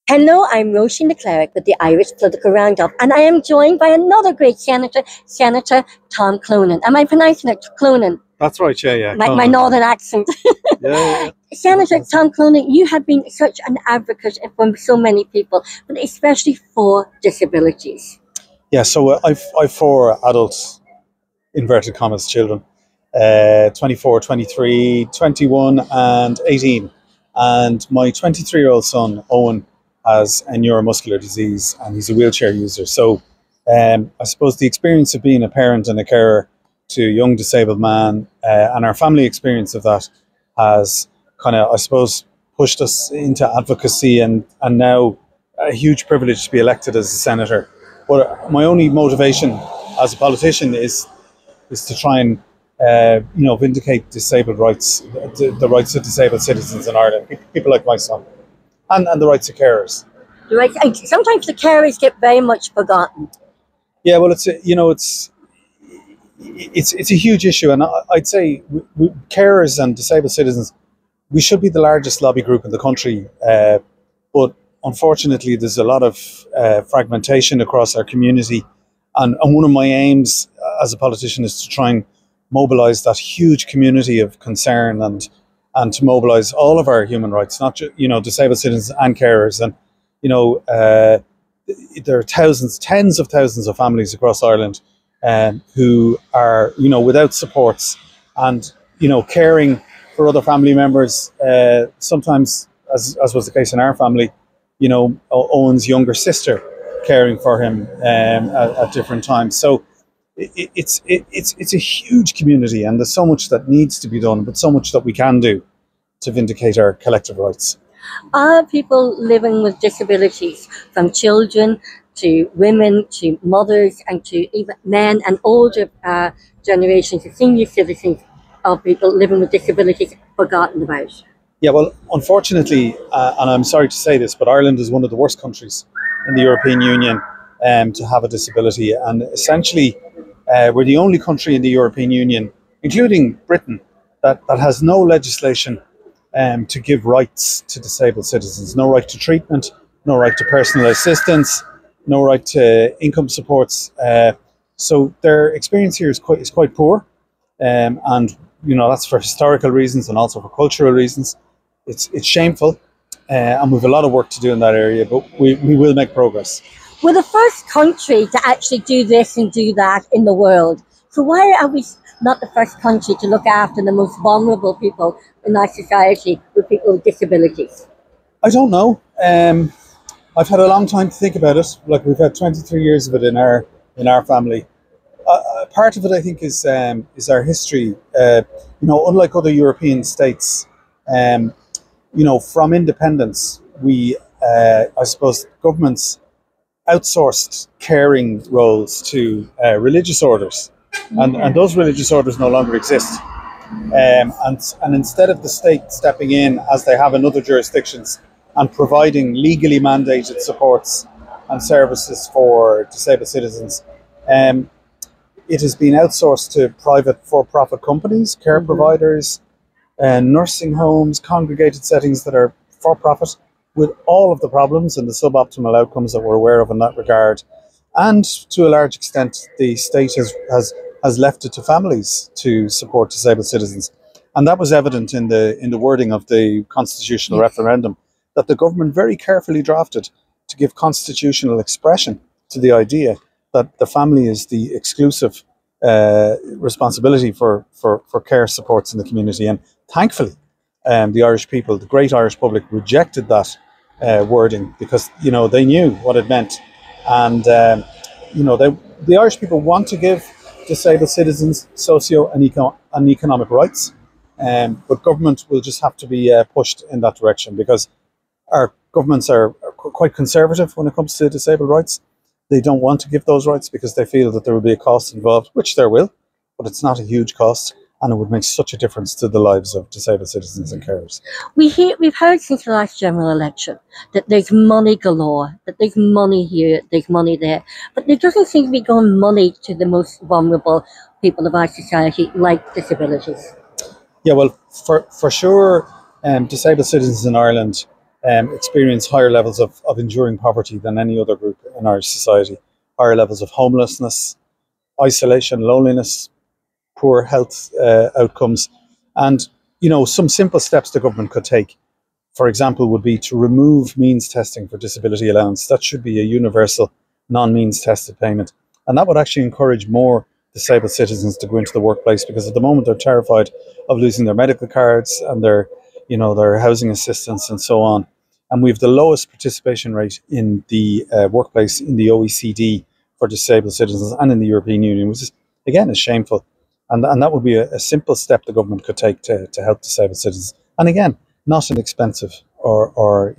Hello, I'm Roisin Ni Chleirigh with the Irish Political Roundup, and I am joined by another great senator, Senator Tom Clonan. Am I pronouncing it Clonan? That's right, yeah. My northern accent. Yeah. Senator Tom Clonan, you have been such an advocate for so many people, but especially for disabilities. Yeah, so I've four adult, inverted commas, children, 24, 23, 21 and 18. And my 23-year-old son, Owen, has a neuromuscular disease and he's a wheelchair user. So I suppose the experience of being a parent and a carer to a young disabled man and our family experience of that has kind of, I suppose, pushed us into advocacy and now a huge privilege to be elected as a senator. But my only motivation as a politician is to try and vindicate disabled rights, the rights of disabled citizens in Ireland, people like my son, and the rights of carers. Right, and sometimes the carers get very much forgotten. Yeah, well, it's a huge issue, and I'd say carers and disabled citizens, we should be the largest lobby group in the country, but unfortunately, there's a lot of fragmentation across our community, and one of my aims as a politician is to try and mobilise that huge community of concern and to mobilise all of our human rights, not just disabled citizens and carers, and there are tens of thousands of families across Ireland who are without supports and caring for other family members. Sometimes, as was the case in our family, Owen's younger sister caring for him at different times. So it's a huge community, and there's so much that needs to be done, but so much that we can do to vindicate our collective rights. Are people living with disabilities, from children to women to mothers and to even men and older generations of senior citizens, of people living with disabilities, forgotten about? Yeah, well, unfortunately, and I'm sorry to say this, but Ireland is one of the worst countries in the European Union to have a disability. And essentially, we're the only country in the European Union, including Britain, that has no legislation to give rights to disabled citizens. No right to treatment, no right to personal assistance, no right to income supports. So their experience here is quite poor. And that's for historical reasons and also for cultural reasons. It's shameful, and we've a lot of work to do in that area, but we will make progress. We're the first country to actually do this and do that in the world. So why are we not the first country to look after the most vulnerable people in our society, with people with disabilities? I don't know. I've had a long time to think about it. Like, we've had 23 years of it in our family. Part of it, I think, is our history. Unlike other European states, from independence, we, I suppose, governments outsourced caring roles to religious orders, and those religious orders no longer exist. And instead of the state stepping in, as they have in other jurisdictions, and providing legally mandated supports and services for disabled citizens, it has been outsourced to private for-profit companies, care providers, nursing homes, congregated settings that are for-profit, with all of the problems and the suboptimal outcomes that we're aware of in that regard. And to a large extent, the state has left it to families to support disabled citizens. And that was evident in the wording of the constitutional referendum that the government very carefully drafted to give constitutional expression to the idea that the family is the exclusive responsibility for care supports in the community. And thankfully, the Irish people, the great Irish public, rejected that wording because they knew what it meant, and the Irish people want to give disabled citizens socio and economic rights, but government will just have to be pushed in that direction, because our governments are quite conservative when it comes to disabled rights. They don't want to give those rights because they feel that there will be a cost involved, which there will, but it's not a huge cost, and it would make such a difference to the lives of disabled citizens and carers. We've heard since the last general election that there's money galore, that there's money here, there's money there, but there doesn't seem to be going money to the most vulnerable people of our society, like disabilities. Yeah, well, for sure, disabled citizens in Ireland experience higher levels of enduring poverty than any other group in Irish society, higher levels of homelessness, isolation, loneliness, poor health outcomes. And, some simple steps the government could take, for example, would be to remove means testing for disability allowance. That should be a universal, non-means tested payment. And that would actually encourage more disabled citizens to go into the workplace, because at the moment they're terrified of losing their medical cards and their housing assistance and so on. And we have the lowest participation rate in the workplace in the OECD for disabled citizens and in the European Union, which is, again, is shameful. And that would be a simple step the government could take to help disabled citizens. And again, not an expensive or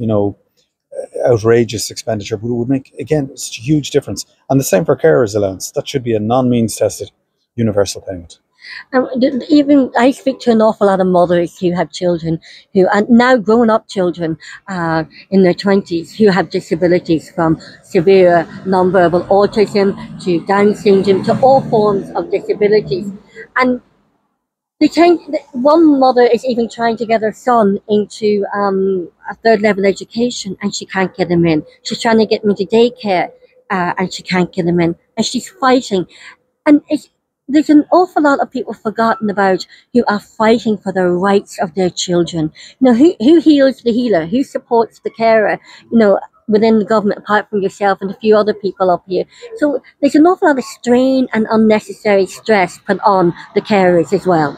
outrageous expenditure, but it would make, again, such a huge difference. And the same for carers allowance. That should be a non-means tested universal payment. Even I speak to an awful lot of mothers who have children who are now grown-up children in their 20s who have disabilities, from severe non-verbal autism to Down syndrome to all forms of disabilities. And one mother is even trying to get her son into a third-level education, and she can't get him in. She's trying to get him into daycare, and she can't get him in. And she's fighting. And there's an awful lot of people forgotten about who are fighting for the rights of their children. Who heals the healer? Who supports the carer? Within the government, apart from yourself and a few other people up here. So there's an awful lot of strain and unnecessary stress put on the carers as well.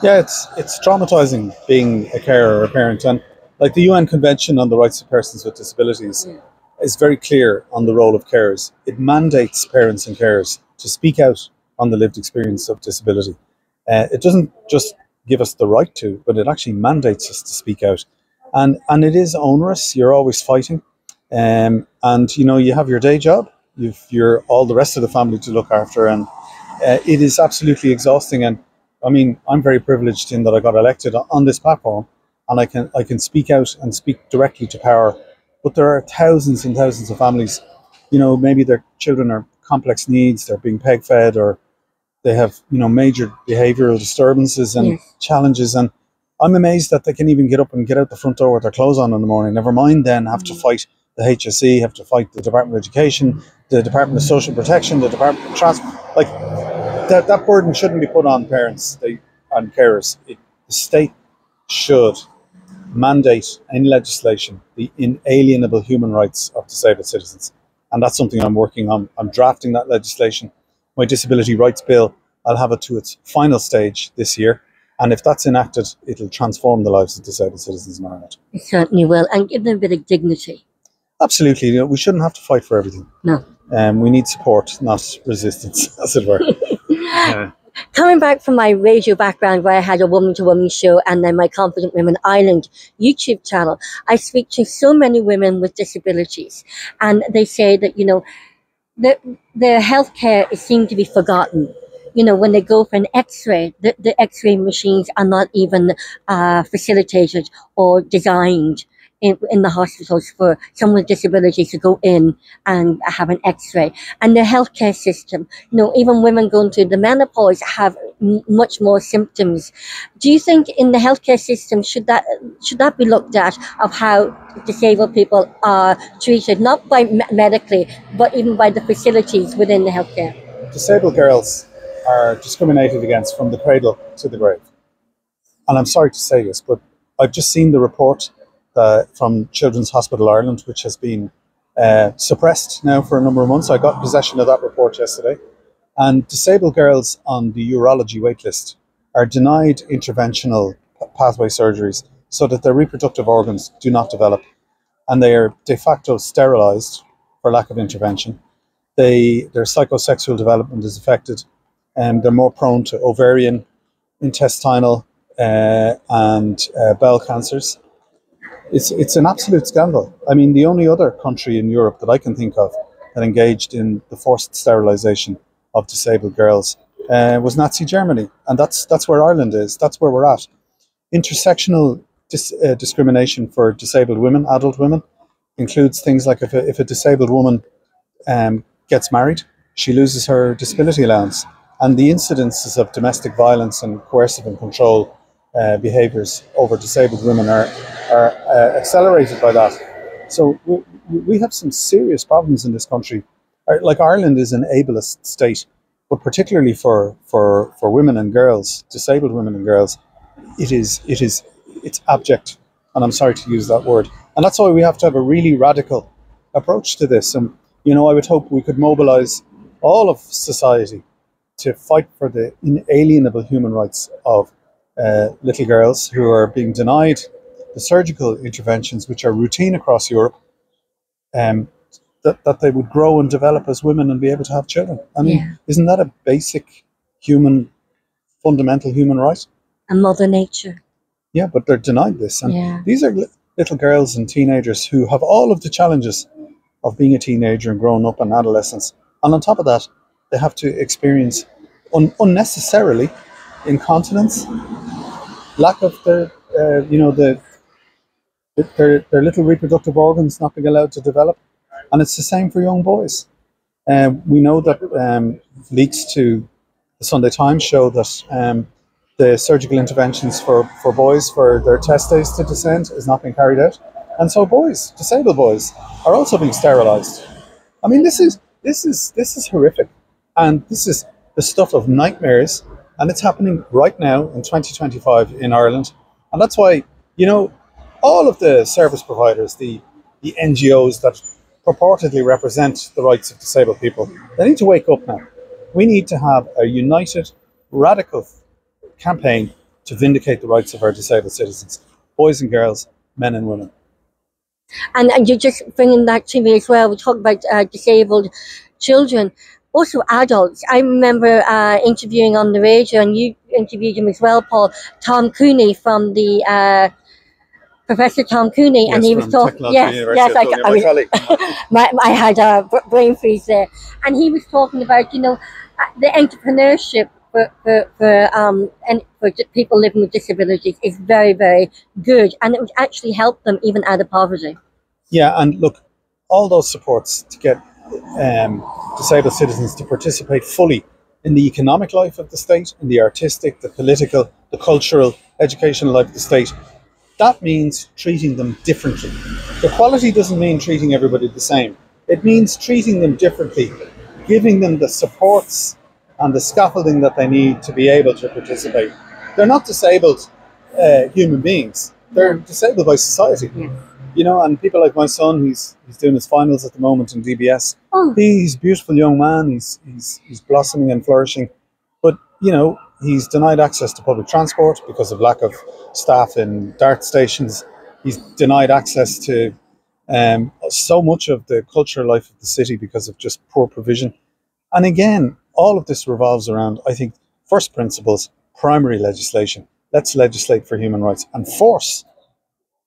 Yeah, it's traumatizing being a carer or a parent. And like the UN Convention on the Rights of Persons with Disabilities is very clear on the role of carers. It mandates parents and carers to speak out on the lived experience of disability. It doesn't just give us the right to, but it actually mandates us to speak out. And it is onerous. You're always fighting. And you have your day job, you're all the rest of the family to look after, and it is absolutely exhausting. And I mean, I'm very privileged in that I got elected on this platform, and I can speak out and speak directly to power. But there are thousands and thousands of families, maybe their children are complex needs, they're being peg fed, or they have major behavioural disturbances and challenges, and I'm amazed that they can even get up and get out the front door with their clothes on in the morning. Never mind then have to fight the HSE, have to fight the Department of Education, the Department of Social Protection, the Department of Transport. Like that burden shouldn't be put on parents and carers. The state should mandate in legislation the inalienable human rights of disabled citizens, and that's something I'm working on. I'm drafting that legislation. My disability rights bill, I'll have it to its final stage this year. And if that's enacted, it'll transform the lives of disabled citizens in Ireland. It certainly will, and give them a bit of dignity. Absolutely. We shouldn't have to fight for everything. No. We need support, not resistance, as it were. Coming back from my radio background, where I had a woman-to-woman show, and then my Confident Women Ireland YouTube channel, I speak to so many women with disabilities, and they say that, their healthcare is seen to be forgotten. When they go for an X-ray, the X-ray machines are not even facilitated or designed in the hospitals for someone with disabilities to go in and have an X-ray. And the healthcare system, even women going through the menopause have much more symptoms. Do you think in the healthcare system should that be looked at, of how disabled people are treated, not by medically, but even by the facilities within the healthcare? Disabled girls are discriminated against from the cradle to the grave. And I'm sorry to say this, but I've just seen the report from Children's Hospital Ireland, which has been suppressed now for a number of months. I got possession of that report yesterday. And disabled girls on the urology waitlist are denied interventional pathway surgeries so that their reproductive organs do not develop. And they are de facto sterilised for lack of intervention. Their psychosexual development is affected, and they're more prone to ovarian, intestinal, and bowel cancers. It's an absolute scandal. I mean, the only other country in Europe that I can think of that engaged in the forced sterilisation of disabled girls was Nazi Germany, and that's where Ireland is. That's where we're at. Intersectional discrimination for disabled women, adult women, includes things like if a disabled woman gets married, she loses her disability allowance, and the incidences of domestic violence and coercive and control behaviours over disabled women are accelerated by that. So we have some serious problems in this country. Like Ireland is an ableist state, but particularly for women and girls, disabled women and girls, it's abject. And I'm sorry to use that word. And that's why we have to have a really radical approach to this. And, you know, I would hope we could mobilise all of society to fight for the inalienable human rights of little girls who are being denied the surgical interventions which are routine across Europe, that they would grow and develop as women and be able to have children. I mean, isn't that a basic fundamental human right? And Mother Nature. Yeah, but they're denied this. And these are little girls and teenagers who have all of the challenges of being a teenager and growing up in adolescence. And on top of that, they have to experience unnecessarily incontinence, lack of their little reproductive organs not being allowed to develop. And it's the same for young boys. We know that leaks to the Sunday Times show that the surgical interventions for boys for their testes to descend is not being carried out. And so boys, disabled boys, are also being sterilised. I mean, this is horrific. And this is the stuff of nightmares. And it's happening right now in 2025 in Ireland. And that's why, you know, all of the service providers, the NGOs that purportedly represent the rights of disabled people, they need to wake up now. We need to have a united, radical campaign to vindicate the rights of our disabled citizens, boys and girls, men and women. And you're just bringing that to me as well. We talk about disabled children, also adults. I remember interviewing on the radio, and you interviewed him as well, Paul, Tom Clonan from the Professor Tom Clonan, yes, and he was talking. I had a brain freeze there, and he was talking about, you know, the entrepreneurship for people living with disabilities is very, very good, and it would actually help them even out of poverty. Yeah, and look, all those supports to get disabled citizens to participate fully in the economic life of the state, in the artistic, the political, the cultural, educational life of the state, that means treating them differently. Equality doesn't mean treating everybody the same. It means treating them differently, giving them the supports and the scaffolding that they need to be able to participate. They're not disabled human beings. They're disabled by society. Yeah. You know, and people like my son, he's doing his finals at the moment in DBS. Oh. He's a beautiful young man. He's blossoming and flourishing. But, you know, he's denied access to public transport because of lack of staff in DART stations. He's denied access to so much of the cultural life of the city because of just poor provision. And again, all of this revolves around, I think, first principles, primary legislation. Let's legislate for human rights and force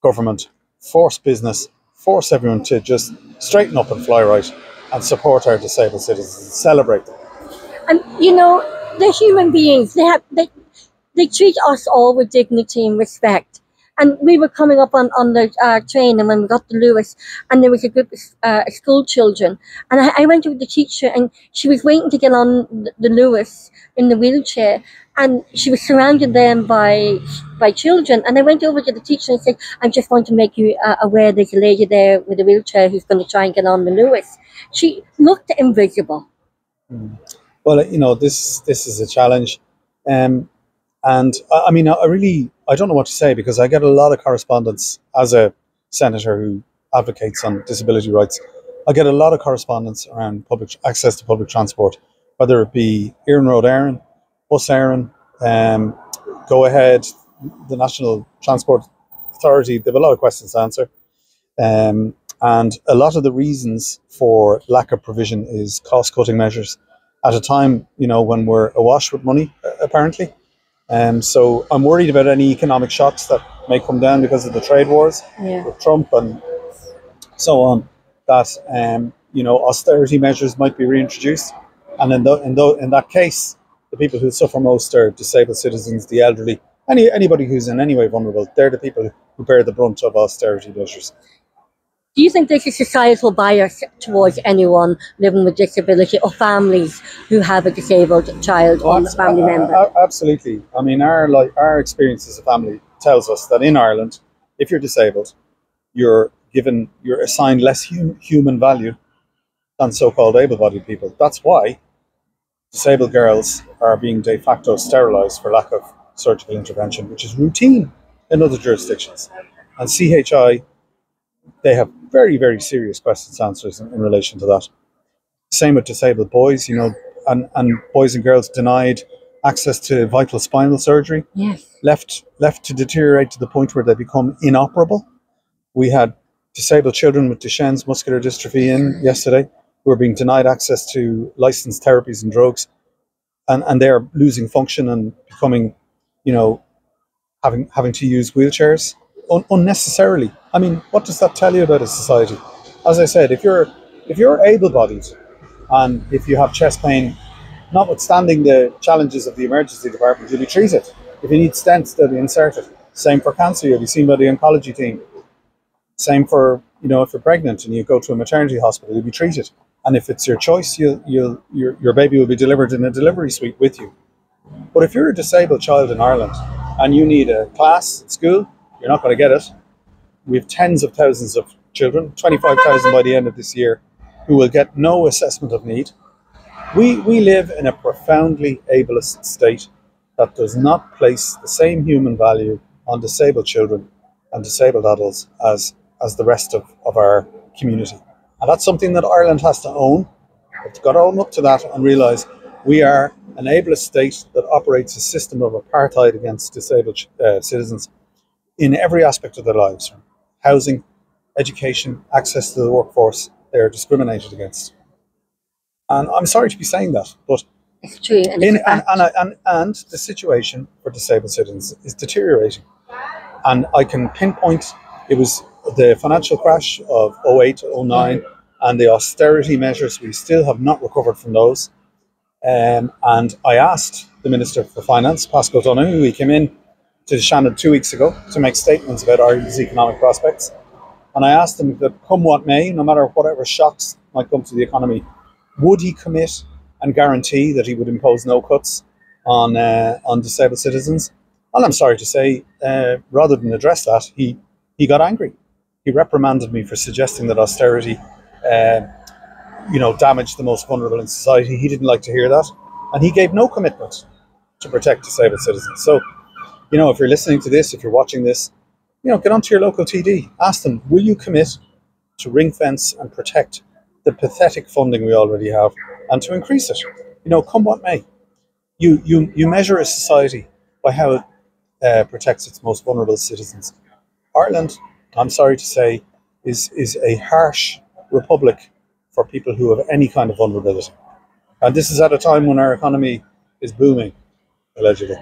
government, force business, force everyone to just straighten up and fly right and support our disabled citizens and celebrate them. And, you know, they're human beings. They treat us all with dignity and respect. And we were coming up on the train, and when we got to Lewis, and there was a group of school children, and I went with the teacher, and she was waiting to get on the Lewis in the wheelchair, and she was surrounded then by children. And I went over to the teacher and said, I just want to make you aware there's a lady there with a wheelchair who's going to try and get on the Lewis. She looked invisible. Well, you know, this is a challenge. And I mean, I don't know what to say, because I get a lot of correspondence as a senator who advocates on disability rights. I get a lot of correspondence around public access to public transport, whether it be Erin Road Éireann, Bus Éireann, Go Ahead, the National Transport Authority. They have a lot of questions to answer. And a lot of the reasons for lack of provision is cost-cutting measures at a time, you know, when we're awash with money, apparently. So I'm worried about any economic shocks that may come down because of the trade wars with Trump and so on, that, you know, austerity measures might be reintroduced. And in that case, the people who suffer most are disabled citizens, the elderly, anybody who's in any way vulnerable. They're the people who bear the brunt of austerity measures. Do you think there's a societal bias towards anyone living with disability or families who have a disabled child or family member? Absolutely. I mean, our experience as a family tells us that in Ireland, if you're disabled, you're assigned less human value than so-called able-bodied people. That's why disabled girls are being de facto sterilised for lack of surgical intervention, which is routine in other jurisdictions. And CHI, they have very, very serious questions and answers in relation to that. Same with disabled boys, and boys and girls denied access to vital spinal surgery, Yes. left to deteriorate to the point where they become inoperable. We had disabled children with Duchenne's muscular dystrophy in yesterday who are being denied access to licensed therapies and drugs, and they're losing function and becoming, having to use wheelchairs unnecessarily. I mean, what does that tell you about a society? As I said, if you're able-bodied and if you have chest pain, notwithstanding the challenges of the emergency department, you'll be treated. If you need stents, they'll be inserted. Same for cancer, you'll be seen by the oncology team. Same for, if you're pregnant and you go to a maternity hospital, you'll be treated. And if it's your choice, your baby will be delivered in a delivery suite with you. But if you're a disabled child in Ireland and you need a class at school, you're not going to get it. We have tens of thousands of children, 25,000 by the end of this year, who will get no assessment of need. We live in a profoundly ableist state that does not place the same human value on disabled children and disabled adults as the rest of our community. And that's something that Ireland has to own. It's got to own up to that and realise we are an ableist state that operates a system of apartheid against disabled citizens in every aspect of their lives. From housing, education, access to the workforce, they are discriminated against. And I'm sorry to be saying that, but it's true. And the situation for disabled citizens is deteriorating. And I can pinpoint, it was the financial crash of 08, 09, and the austerity measures, we still have not recovered from those. And I asked the Minister for Finance, Pascal Donoghue, who came in to Shannon 2 weeks ago to make statements about Ireland's economic prospects. And I asked him that come what may, no matter whatever shocks might come to the economy, would he commit and guarantee that he would impose no cuts on disabled citizens? And I'm sorry to say, rather than address that, he got angry. He reprimanded me for suggesting that austerity, damaged the most vulnerable in society. He didn't like to hear that, and he gave no commitment to protect disabled citizens. So, if you're listening to this, if you're watching this, get onto your local TD. Ask them, will you commit to ring fence and protect the pathetic funding we already have, and to increase it? Come what may. You measure a society by how it protects its most vulnerable citizens. Ireland, I'm sorry to say, is a harsh republic for people who have any kind of vulnerability. And this is at a time when our economy is booming, allegedly.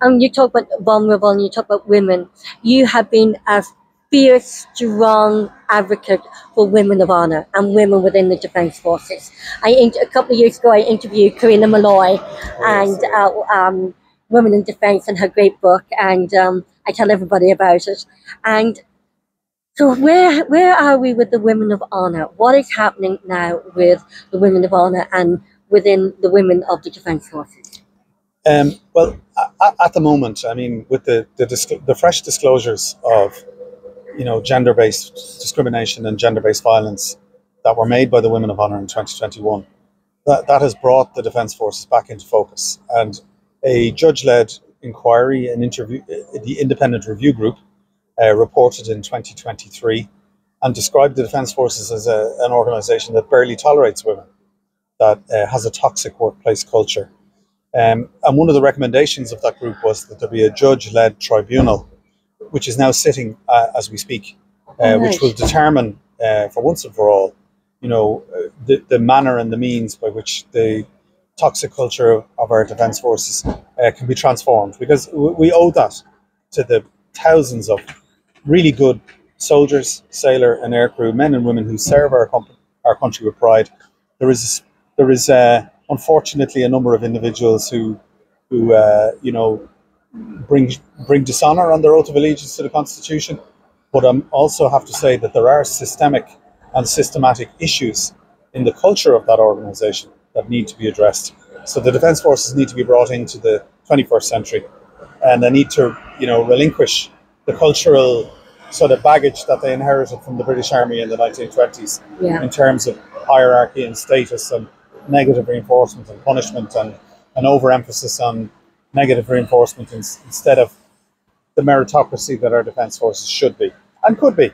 You talk about vulnerable and you talk about women. You have been a fierce, strong advocate for women of honour and women within the Defence Forces. A couple of years ago, I interviewed Karina Malloy and Women in Defence and her great book, and I tell everybody about it. And so where are we with the women of honour? What is happening now with the women of honour and within the women of the Defence Forces? Well, at the moment, I mean, with the fresh disclosures of gender-based discrimination and gender-based violence that were made by the Women of Honour in 2021, that has brought the Defence Forces back into focus. And a judge-led inquiry, the Independent Review Group, reported in 2023 and described the Defence Forces as an organisation that barely tolerates women, that has a toxic workplace culture. And one of the recommendations of that group was that there be a judge-led tribunal, which is now sitting as we speak, which will determine for once and for all, the manner and the means by which the toxic culture of our Defence Forces can be transformed. Because we owe that to the thousands of really good soldiers, sailor and aircrew, men and women who serve our country with pride. There is unfortunately a number of individuals who bring dishonour on their oath of allegiance to the Constitution, But I also have to say that there are systemic and systematic issues in the culture of that organisation that need to be addressed. So the Defence Forces need to be brought into the 21st century, and they need to, relinquish the cultural sort of baggage that they inherited from the British Army in the 1920s in terms of hierarchy and status and negative reinforcement and punishment, and an overemphasis on negative reinforcement instead of the meritocracy that our Defence Forces should be and could be.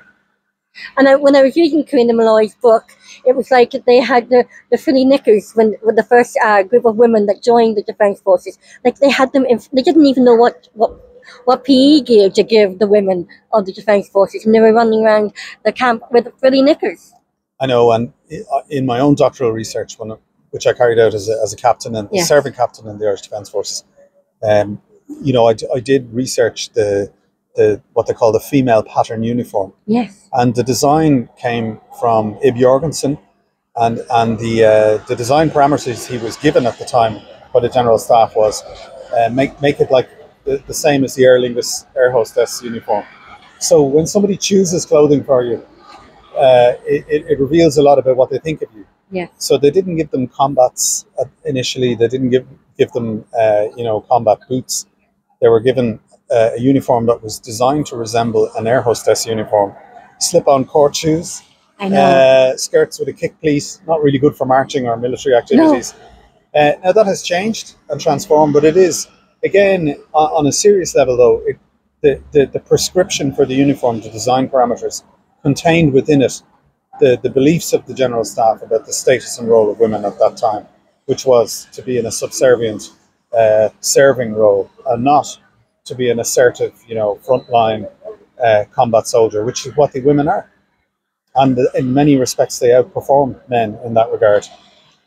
And when I was reading Karina Malloy's book, it was like they had the frilly knickers when the first group of women that joined the Defence Forces. Like they had them, they didn't even know what PE gear to give the women of the Defence Forces, and they were running around the camp with frilly knickers. I know, and in my own doctoral research, which I carried out as a captain and serving captain in the Irish Defence Forces, I did research the what they call the female pattern uniform. Yes. And the design came from Ib Jorgensen, and the design parameters he was given at the time by the General Staff was make it like the same as the Aer Lingus air hostess uniform. So when somebody chooses clothing for you, it reveals a lot about what they think of you. Yeah. So they didn't give them combats initially. They didn't give them combat boots. They were given a uniform that was designed to resemble an air hostess uniform. Slip-on court shoes, skirts with a kick pleat, not really good for marching or military activities. No. Now that has changed and transformed, but it is, again, on a serious level though, the prescription for the uniform, the design parameters, contained within it the beliefs of the General Staff about the status and role of women at that time, which was to be in a subservient serving role and not to be an assertive, frontline combat soldier, which is what the women are. And in many respects, they outperform men in that regard.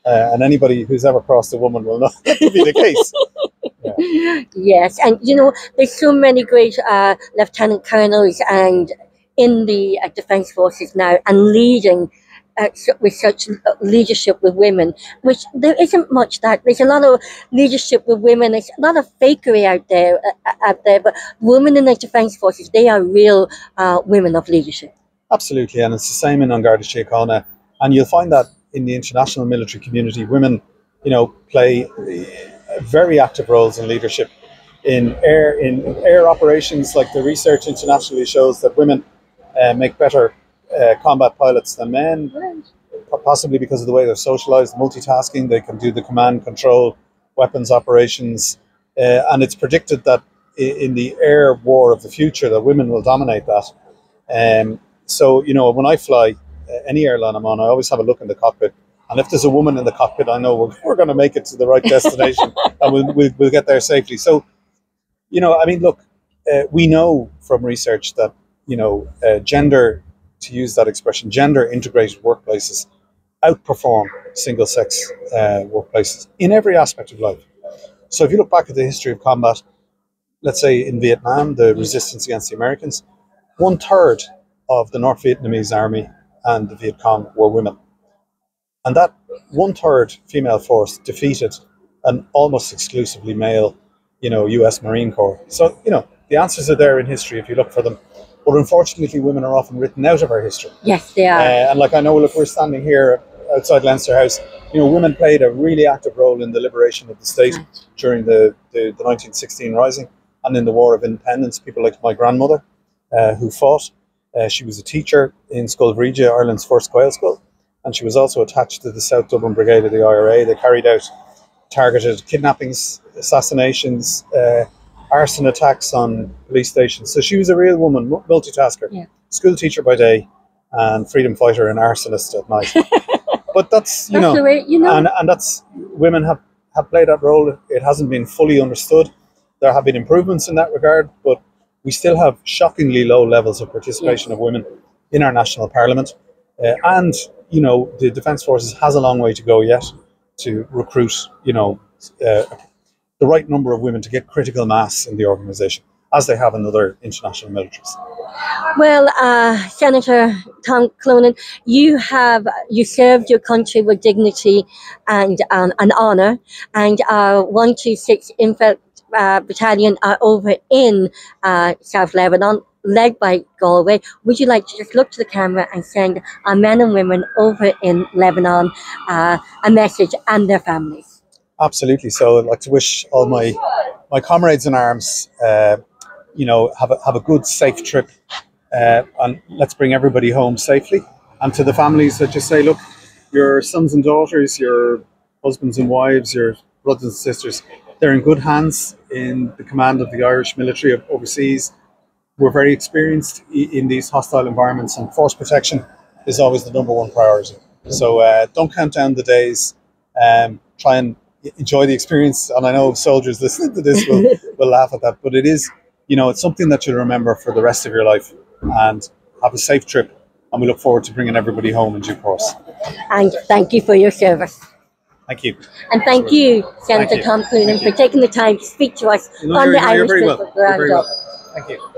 And anybody who's ever crossed a woman will know that to be the case. Yeah. Yes, and there's so many great lieutenant colonels and in the Defence Forces now, and leading with such leadership with women, which there isn't much that. There's a lot of leadership with women. There's a lot of fakery out there, but women in the Defence Forces, they are real women of leadership. Absolutely, and it's the same in An Garda Síochána, and you'll find that in the international military community, women, play very active roles in leadership in air operations. Like the research internationally shows that women make better combat pilots than men, possibly because of the way they're socialized, multitasking. They can do the command, control, weapons operations, and it's predicted that in the air war of the future that women will dominate that. So when I fly any airline I'm on, I always have a look in the cockpit, and if there's a woman in the cockpit, I know we're going to make it to the right destination and we'll get there safely. So look, we know from research that gender, to use that expression, gender integrated workplaces outperform single sex workplaces in every aspect of life. So if you look back at the history of combat, let's say in Vietnam, the resistance against the Americans, 1/3 of the North Vietnamese army and the Viet Cong were women. And that 1/3 female force defeated an almost exclusively male, US Marine Corps. So, the answers are there in history if you look for them. But unfortunately, women are often written out of our history. Yes, they are. And I know, look, we're standing here outside Leinster House. Women played a really active role in the liberation of the state during the 1916 Rising and in the War of Independence. People like my grandmother, who fought. She was a teacher in Scoil Bhríde, Ireland's first Gael school. And she was also attached to the South Dublin Brigade of the IRA. They carried out targeted kidnappings, assassinations, arson attacks on police stations. So she was a real woman, multitasker, school teacher by day and freedom fighter and arsonist at night. But that's, that's the way, and that's, women have played that role. It hasn't been fully understood. There have been improvements in that regard, but we still have shockingly low levels of participation of women in our national parliament. And, the Defence Forces has a long way to go yet to recruit, the right number of women to get critical mass in the organisation, as they have in other international militaries. Well, Senator Tom Clonan, you served your country with dignity and an honour, and 126 Infant Battalion are over in South Lebanon, led by Galway. Would you like to just look to the camera and send our men and women over in Lebanon a message and their families? Absolutely. So I'd like to wish all my comrades in arms, you know, have a good, safe trip, and let's bring everybody home safely. And to the families, that just say, look, your sons and daughters, your husbands and wives, your brothers and sisters, they're in good hands in the command of the Irish military overseas. We're very experienced in these hostile environments, and force protection is always the #1 priority. So don't count down the days. Try and enjoy the experience. And I know soldiers listening to this will laugh at that, but it is, you know, it's something that you'll remember for the rest of your life. And have a safe trip. And we look forward to bringing everybody home in due course. And thank you for your service. Thank you. And thank you, Senator Tom Clonan, for taking the time to speak to us on the Irish Whistleblower. Thank you.